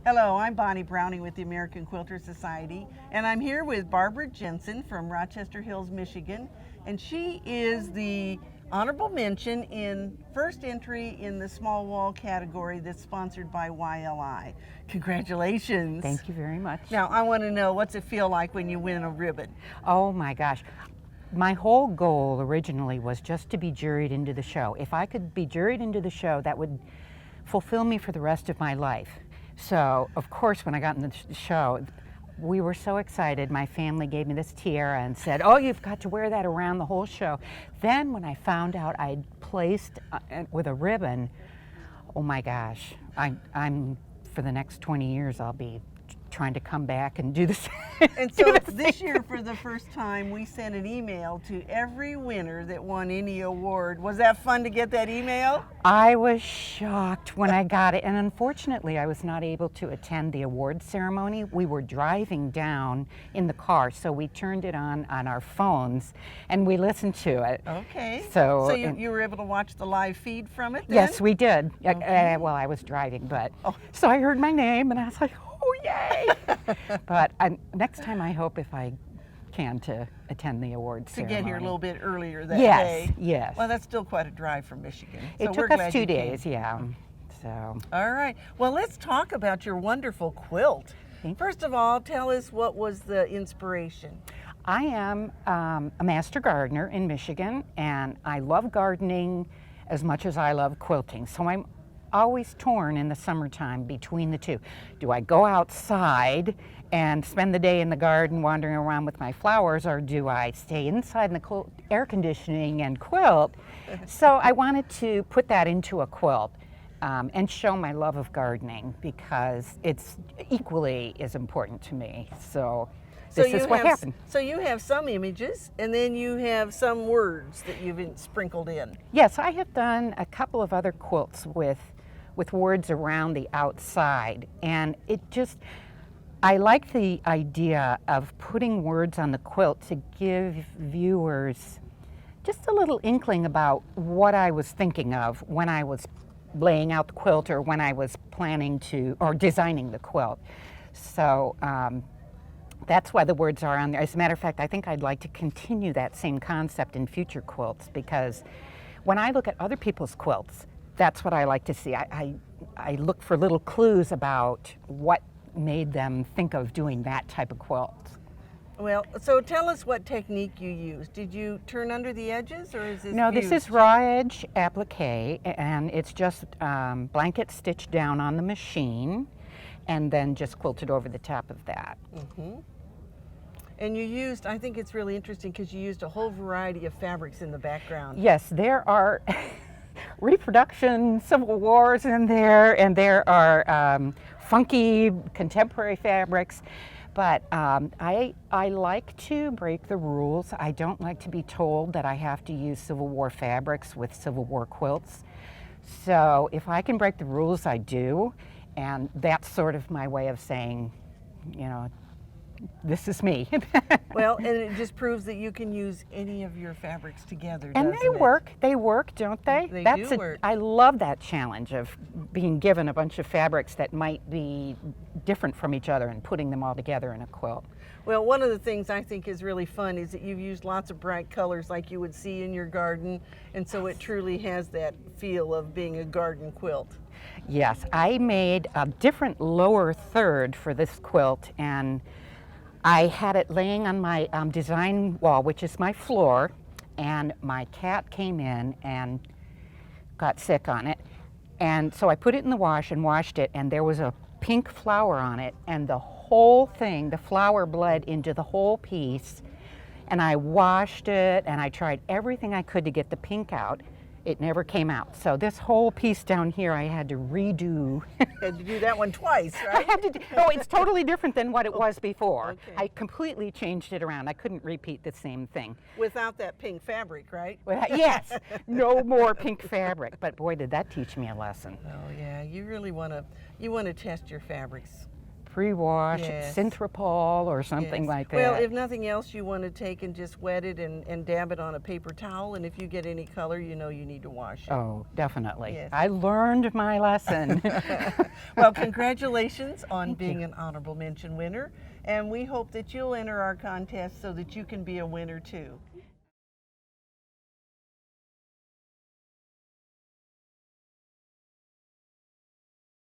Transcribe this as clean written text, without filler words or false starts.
Hello, I'm Bonnie Browning with the American Quilter Society, and I'm here with Barbara Jensen from Rochester Hills, Michigan, and she is the honorable mention in first entry in the small wall category that's sponsored by YLI. Congratulations. Thank you very much. Now, I want to know, what's it feel like when you win a ribbon? Oh my gosh. My whole goal originally was just to be juried into the show. If I could be juried into the show, that would fulfill me for the rest of my life. So, of course, when I got in the show, we were so excited. My family gave me this tiara and said, oh, you've got to wear that around the whole show. Then when I found out I'd placed with a ribbon, oh my gosh, I'm for the next 20 years, I'll be trying to come back and do this. And so this year, for the first time, we sent an email to every winner that won any award. Was that fun to get that email? I was shocked when I got it, and unfortunately I was not able to attend the award ceremony. We were driving down in the car, so we turned it on our phones and we listened to it. Okay. So you were able to watch the live feed from it then? Yes, we did. Okay. Well, I was driving, but so I heard my name and I was like, oh yay! But next time I hope, if I can, to attend the awards ceremony. To get here a little bit earlier that day. day. Yes. Well, that's still quite a drive from Michigan. It took us 2 days, yeah. So. All right. Well, let's talk about your wonderful quilt. First of all, tell us, what was the inspiration? I am a master gardener in Michigan, and I love gardening as much as I love quilting. So I'm always torn in the summertime between the two. Do I go outside and spend the day in the garden wandering around with my flowers, or do I stay inside in the air conditioning and quilt? So I wanted to put that into a quilt and show my love of gardening, because it's equally as important to me. So this is what happened. So you have some images, and then you have some words that you've sprinkled in. Yes, I have done a couple of other quilts with words around the outside, and I like the idea of putting words on the quilt to give viewers just a little inkling about what I was thinking of when I was laying out the quilt, or when I was planning to, or designing the quilt. So that's why the words are on there. As a matter of fact, I think I'd like to continue that same concept in future quilts, because when I look at other people's quilts, that's what I like to see. I look for little clues about what made them think of doing that type of quilt. Well, so tell us what technique you used. Did you turn under the edges, or is this No, fused? this is raw edge applique, and it's just blanket stitched down on the machine, and then just quilted over the top of that. Mm-hmm. And you used, I think it's really interesting, because you used a whole variety of fabrics in the background. Yes, there are reproduction Civil Wars in there, and there are funky contemporary fabrics, but I like to break the rules. I don't like to be told that I have to use Civil War fabrics with Civil War quilts. So if I can break the rules, I do, and that's sort of my way of saying, you know, this is me. Well, and it just proves that you can use any of your fabrics together, and doesn't it? They work, don't they? They do work. I love that challenge of being given a bunch of fabrics that might be different from each other and putting them all together in a quilt. Well, one of the things I think is really fun is that you've used lots of bright colors like you would see in your garden, and so it truly has that feel of being a garden quilt. Yes, I made a different lower third for this quilt, and I had it laying on my design wall, which is my floor, and my cat came in and got sick on it. And so I put it in the wash and washed it, and there was a pink flower on it, and the whole thing, the flower bled into the whole piece. And I washed it, and I tried everything I could to get the pink out. It never came out. So this whole piece down here I had to redo. Had to do that one twice, right? I had to do, oh, it's totally different than what it was before. Okay. I completely changed it around. I couldn't repeat the same thing. Without that pink fabric, right? Well, yes, no more pink fabric. But boy, did that teach me a lesson. Oh yeah, you really want to test your fabrics pre-wash, Yes. Synthropol or something Yes. like that. Well, if nothing else, you want to take and just wet it and dab it on a paper towel, and if you get any color, you know you need to wash it. Oh, definitely. Yes. I learned my lesson. Well, congratulations on Thank being you. an honorable mention winner, and we hope that you'll enter our contest so that you can be a winner too.